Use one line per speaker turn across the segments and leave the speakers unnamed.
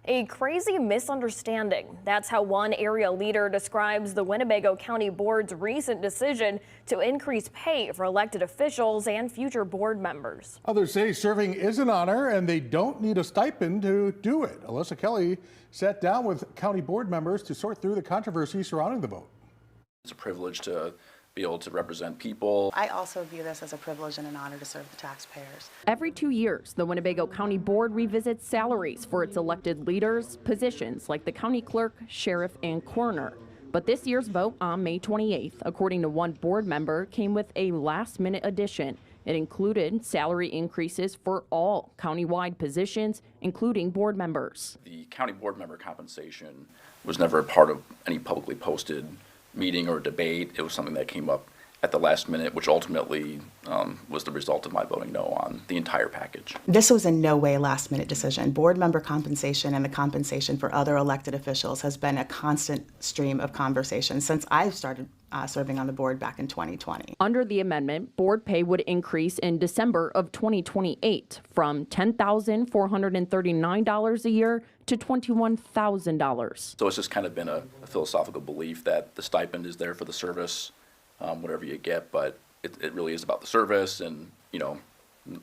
A crazy misunderstanding. That's how one area leader describes the Winnebago County Board's recent decision to increase pay for elected officials and future board members.
Others say serving is an honor and they don't need a stipend to do it. Alyssa Kelly sat down with county board members to sort through the controversy surrounding the vote.
It's a privilege to be able to represent people.
I also view this as a privilege and an honor to serve the taxpayers.
Every 2 years, the Winnebago County Board revisits salaries for its elected leaders, positions like the county clerk, sheriff, and coroner. But this year's vote on May 28th, according to one board member, came with a last-minute addition. It included salary increases for all county-wide positions, including board members.
The county board member compensation was never a part of any publicly posted meeting or debate. It was something that came up at the last minute, which ultimately was the result of my voting no on the entire package.
This was in no way a last-minute decision. Board member compensation and the compensation for other elected officials has been a constant stream of conversation since I've started serving on the board back in 2020.
Under the amendment, board pay would increase in December of 2028 from $10,439 a year to $21,000.
So it's just kind of been a philosophical belief that the stipend is there for the service, whatever you get, but it really is about the service and,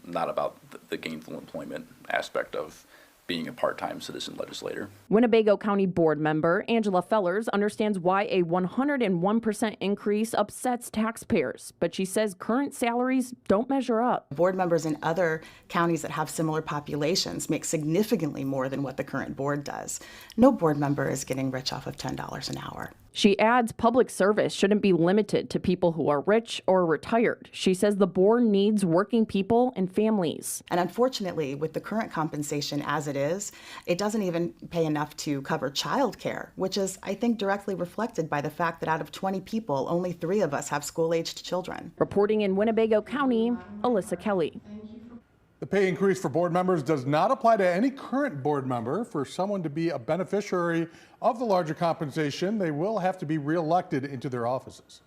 not about the gainful employment aspect of being a part-time citizen legislator.
Winnebago County Board member Angela Fellers understands why a 101% increase upsets taxpayers, but she says current salaries don't measure up.
Board members in other counties that have similar populations make significantly more than what the current board does. No board member is getting rich off of $10 an hour.
She adds public service shouldn't be limited to people who are rich or retired. She says the board needs working people and families.
And unfortunately, with the current compensation as it is, it doesn't even pay enough to cover childcare, which is, I think, directly reflected by the fact that out of 20 people, only 3 of us have school-aged children.
Reporting in Winnebago County, Alyssa Kelly.
The pay increase for board members does not apply to any current board member. For someone to be a beneficiary of the larger compensation, they will have to be reelected into their offices.